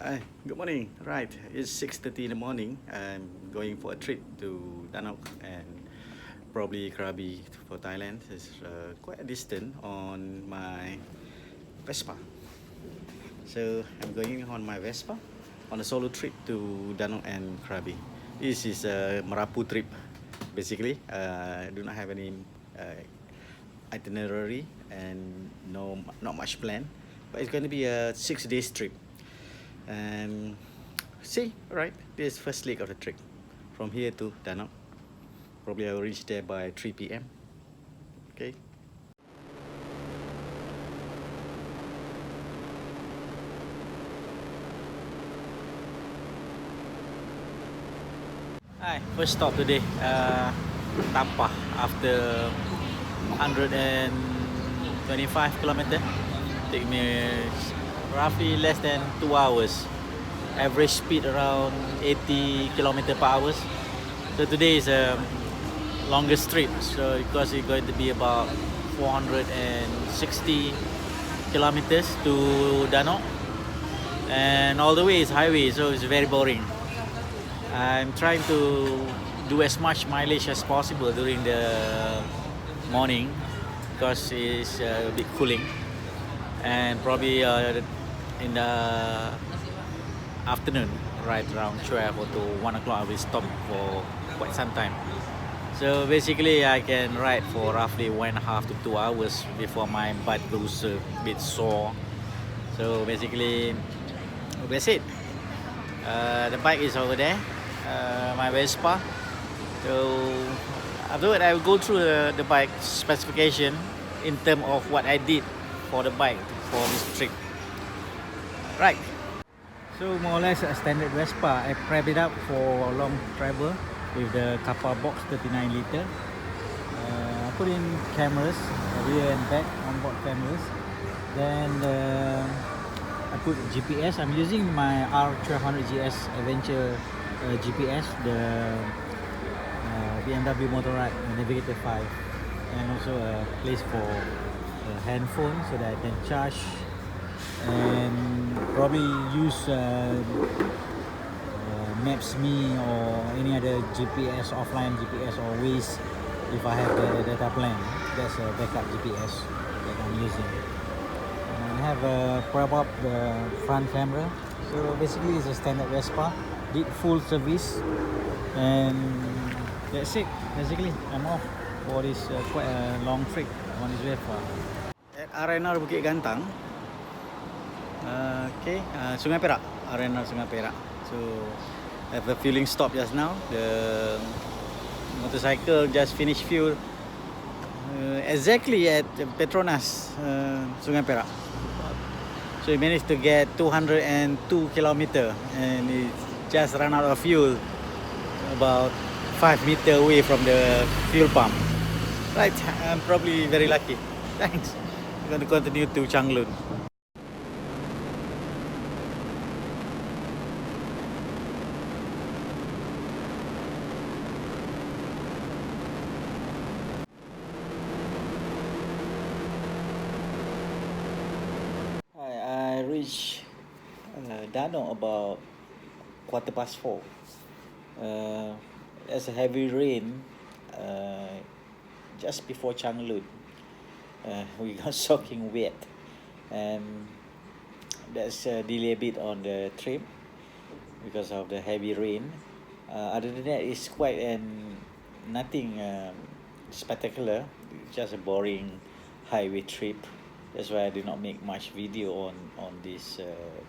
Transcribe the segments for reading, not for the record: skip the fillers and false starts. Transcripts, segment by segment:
Hi, good morning. Right, it's 6:30 in the morning. I'm going for a trip to Dannok and probably Krabi for Thailand. It's quite a distance on my Vespa. So I'm going on my Vespa on a solo trip to Dannok and Krabi. This is a Merapu trip, basically. I do not have any uh, itinerary and not much plan, but it's going to be a 6 days trip. And see, right, this first leg of the trip from here to Dannok. Probably I'll reach there by 3 p.m. Okay. Hi, first stop today, Tampa, after 125 kilometer. Take me roughly less than 2 hours. Average speed around 80 kilometer per hour. So today is a longest trip, so because it's going to be about 460 kilometers to Dannok, and all the way is highway, so it's very boring. I'm trying to do as much mileage as possible during the morning because it's a bit cooling, and probably in the afternoon, right around 12 or to 1 o'clock, I will stop for quite some time. So basically, I can ride for roughly 1.5 to 2 hours before my butt goes a bit sore. So basically, that's it. The bike is over there, my Vespa. So afterward, I will go through the bike specification in terms of what I did for the bike for this trip. Right. So more or less a standard Vespa. I prep it up for long travel with the kappa box 39 liter. I put in cameras, rear and back onboard cameras. Then I put GPS. I'm using my R1200GS Adventure GPS, the BMW Motorrad Navigator 5, and also a place for a handphone so that I can charge and probably use Maps.me or any other GPS, offline GPS or Waze if I have the data plan. That's a backup GPS that I'm using. And I have a prop up the front camera. So basically it's a standard Vespa. Did full service and that's it. Basically I'm off for this quite a long trip on this Vespa. At Arena Bukit Gantang. Sungai Perak, Arena Sungai Perak. So I have a fueling stop just now. The motorcycle just finished fuel exactly at Petronas, Sungai Perak. So we managed to get 202 kilometer and it just ran out of fuel about 5 meters away from the fuel pump. Right, I'm probably very lucky. Thanks. I'm going to continue to Changlun. I reached Dannok about 4:15. There's a heavy rain just before Changlun. We got soaking wet, and that's delay a bit on the trip because of the heavy rain. Other than that, it's quite nothing spectacular. Just a boring highway trip. That's why I did not make much video on this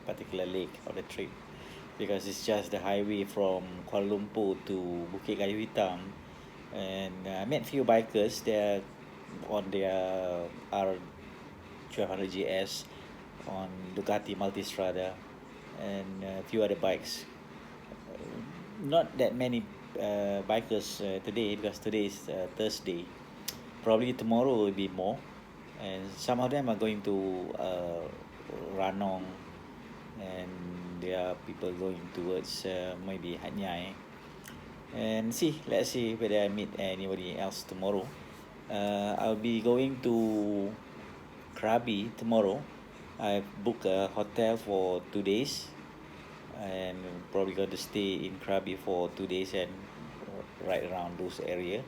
particular leg of the trip, because it's just the highway from Kuala Lumpur to Bukit Kayu Hitam, and I met few bikers there on their R1200GS, on Ducati Multistrada, and a few other bikes. Not that many bikers today, because today is Thursday. Probably tomorrow will be more, and some of them are going to Ranong, and there are people going towards maybe Hat Yai. And let's see whether I meet anybody else tomorrow. I'll be going to Krabi tomorrow. I've booked a hotel for 2 days, and probably going to stay in Krabi for 2 days and right around those area.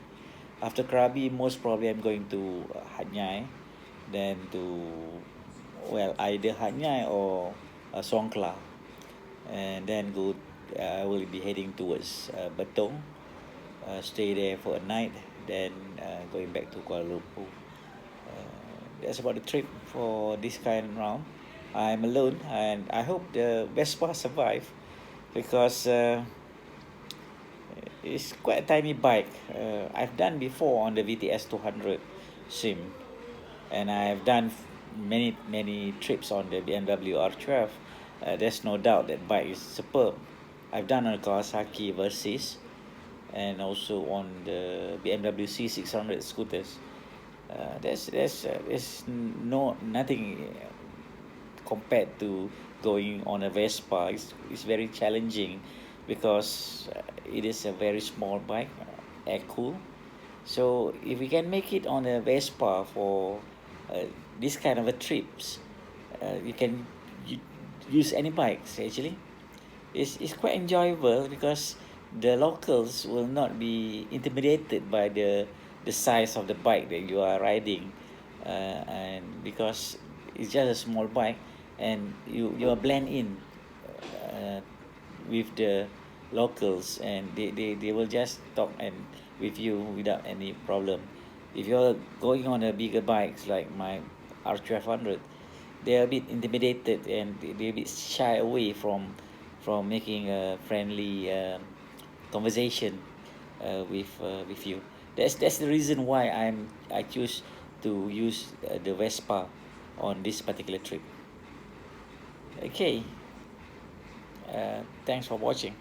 After Krabi, most probably I'm going to Hat Yai, then to, well, either Hat Yai or Songkla, and then I will be heading towards Betong, stay there for a night, then going back to Kuala Lumpur. That's about the trip for this kind round. I'm alone, and I hope the Vespa survive because it's quite a tiny bike. I've done before on the VTS 200 sim, and I've done many trips on the BMW R12. There's no doubt that bike is superb. I've done on Kawasaki Versys and also on the BMW C600 scooters. There's nothing compared to going on a Vespa. It's very challenging because it is a very small bike, air cool. So if we can make it on a Vespa for this kind of a trips, you can use any bikes actually. It's quite enjoyable because the locals will not be intimidated by the size of the bike that you are riding, and because it's just a small bike, and you are blend in uh, with the locals, and they will just talk and with you without any problem. If you're going on a bigger bikes like my R1200, they're a bit intimidated and they're a bit shy away from making a friendly conversation with you. That's the reason why I choose to use the Vespa on this particular trip. Okay, thanks for watching.